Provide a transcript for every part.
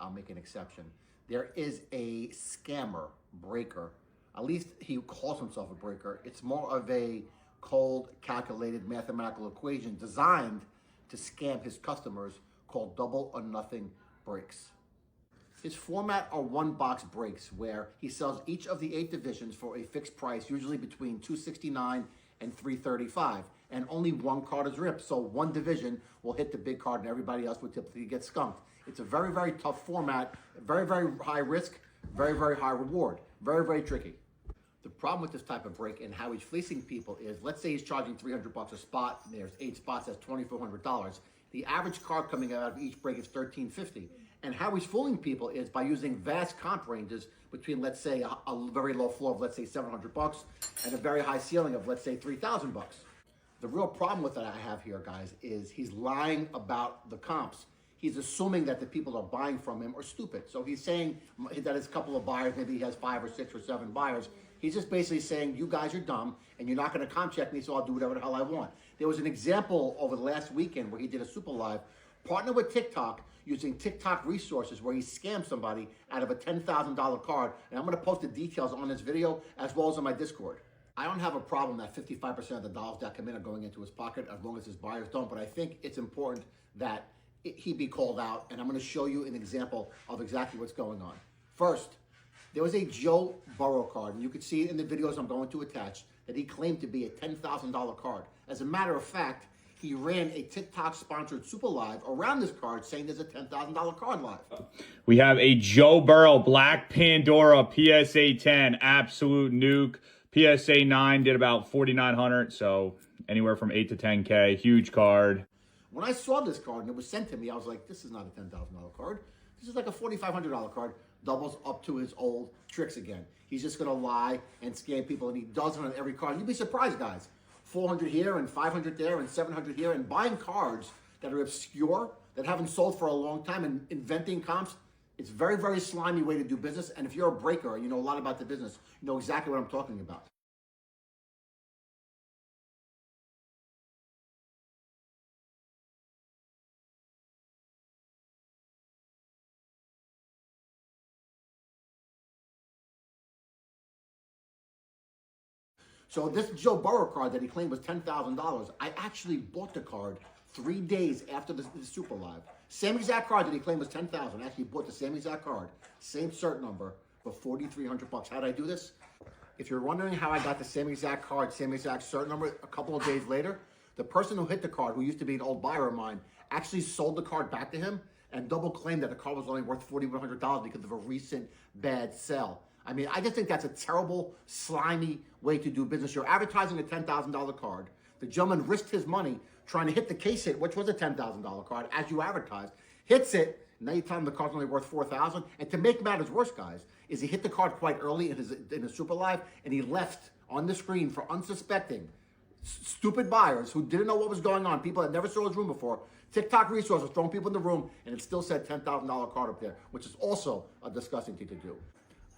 I'll make an exception. There is a scammer breaker. At least he calls himself a breaker. It's more of a cold, calculated mathematical equation designed to scam his customers called double or nothing breaks. His format are one-box breaks where he sells each of the 8 divisions for a fixed price, usually between $269 and $335, and only one card is ripped. So one division will hit the big card and everybody else would typically get skunked. It's a very, very tough format, very, very high risk, very, very high reward, very, very tricky. The problem with this type of break and how he's fleecing people is, let's say he's charging $300 a spot, and there's 8 spots, that's $2,400. The average card coming out of each break is $1,350. And how he's fooling people is by using vast comp ranges between, let's say, a very low floor of, let's say, $700 and a very high ceiling of, let's say, $3,000. The real problem with that I have here, guys, is he's lying about the comps. He's assuming that the people are buying from him are stupid. So he's saying that his couple of buyers, maybe he has 5 or 6 or 7 buyers. He's just basically saying, you guys are dumb and you're not going to comp check me, so I'll do whatever the hell I want. There was an example over the last weekend where he did a super live, partnered with TikTok, using TikTok resources where he scammed somebody out of a $10,000 card. And I'm going to post the details on this video as well as on my Discord. I don't have a problem that 55% of the dollars that come in are going into his pocket as long as his buyers don't, but I think it's important that he be called out, and I'm going to show you an example of exactly what's going on. First, there was a Joe Burrow card, and you can see it in the videos I'm going to attach, that he claimed to be a $10,000 card. As a matter of fact, he ran a TikTok-sponsored Super Live around this card saying there's a $10,000 card live. We have a Joe Burrow Black Pandora PSA 10, absolute nuke. PSA 9 did about 4,900, so anywhere from 8 to 10K, huge card. When I saw this card and it was sent to me, I was like, this is not a $10,000 card. This is like a $4,500 card, doubles up to his old tricks again. He's just going to lie and scam people, and he does it on every card. You'd be surprised, guys. 400 here and 500 there and 700 here, and buying cards that are obscure, that haven't sold for a long time, and inventing comps. It's a very, very slimy way to do business. And if you're a breaker and you know a lot about the business, you know exactly what I'm talking about. So this Joe Burrow card that he claimed was $10,000, I actually bought the card 3 days after the Super Live. Same exact card that he claimed was $10,000. I actually bought the same exact card, same cert number, for $4,300. How did I do this? If you're wondering how I got the same exact card, same exact cert number, a couple of days later, the person who hit the card, who used to be an old buyer of mine, actually sold the card back to him and double claimed that the card was only worth $4,100 because of a recent bad sell. I mean, I just think that's a terrible, slimy way to do business. You're advertising a $10,000 card. The gentleman risked his money trying to hit the case hit, which was a $10,000 card, as you advertised. Hits it, now you tell him the card's only worth $4,000. And to make matters worse, guys, is he hit the card quite early in his Super Live, and he left on the screen for unsuspecting, stupid buyers who didn't know what was going on, people that never saw his room before. TikTok resources throwing people in the room, and it still said $10,000 card up there, which is also a disgusting thing to do.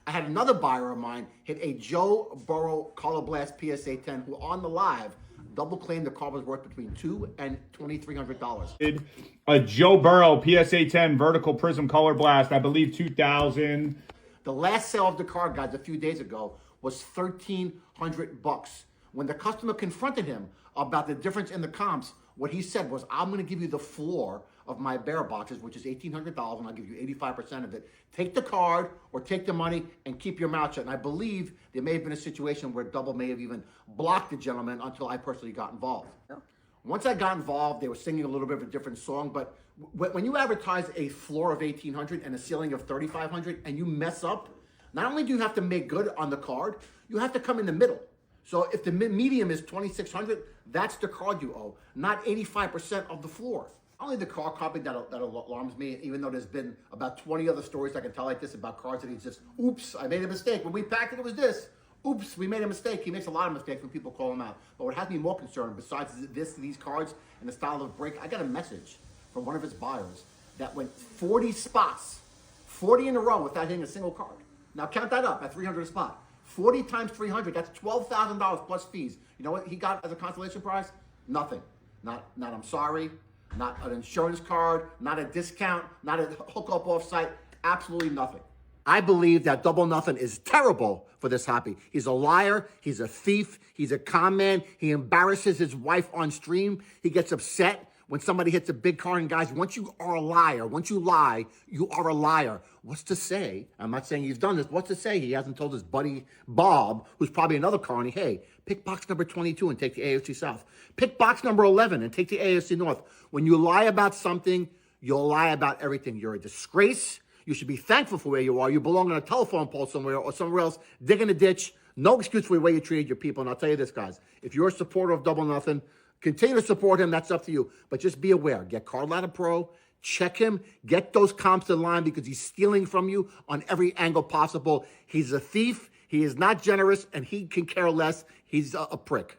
I had another buyer of mine hit a Joe Burrow Color Blast PSA 10 who on the live double claimed the card was worth between $2,000 and $2,300. A Joe Burrow PSA 10 Vertical Prism Color Blast, I believe 2,000. The last sale of the card, guys, a few days ago was $1,300. When the customer confronted him about the difference in the comps, what he said was, I'm going to give you the floor of my bear boxes, which is $1,800, and I'll give you 85% of it. Take the card or take the money and keep your mouth shut. And I believe there may have been a situation where Double may have even blocked the gentleman until I personally got involved. Yeah. Once I got involved, they were singing a little bit of a different song, but when you advertise a floor of $1,800 and a ceiling of $3,500 and you mess up, not only do you have to make good on the card, you have to come in the middle. So if the medium is $2,600, that's the card you owe, not 85% of the floor. Only the car copy that alarms me, even though there's been about 20 other stories I can tell like this about cars that he's just, oops, I made a mistake. When we packed it, it was this. Oops, we made a mistake. He makes a lot of mistakes when people call him out. But what has me more concerned, besides these cards and the style of break, I got a message from one of his buyers that went 40 spots, 40 in a row without hitting a single card. Now count that up at $300 a spot. 40 times 300, that's $12,000 plus fees. You know what he got as a consolation prize? Nothing. Not I'm sorry, not an insurance card, not a discount, not a hookup off-site. absolutely nothing. I believe that Double Nothing is terrible for this hobby. He's a liar. He's a thief. He's a con man. He embarrasses his wife on stream. He gets upset when somebody hits a big car. And guys, once you are a liar, once you lie, you are a liar. What's to say? I'm not saying he's done this. What's to say he hasn't told his buddy Bob, who's probably another carny, hey, pick box number 22 and take the AFC South. Pick box number 11 and take the AFC North. When you lie about something, you'll lie about everything. You're a disgrace. You should be thankful for where you are. You belong on a telephone pole somewhere or somewhere else, digging a ditch. No excuse for the way you treated your people. And I'll tell you this, guys. If you're a supporter of Double Nothing, continue to support him. That's up to you. But just be aware. Get Carlotta Pro. Check him. Get those comps in line because he's stealing from you on every angle possible. He's a thief. He is not generous, and he can care less. He's a prick.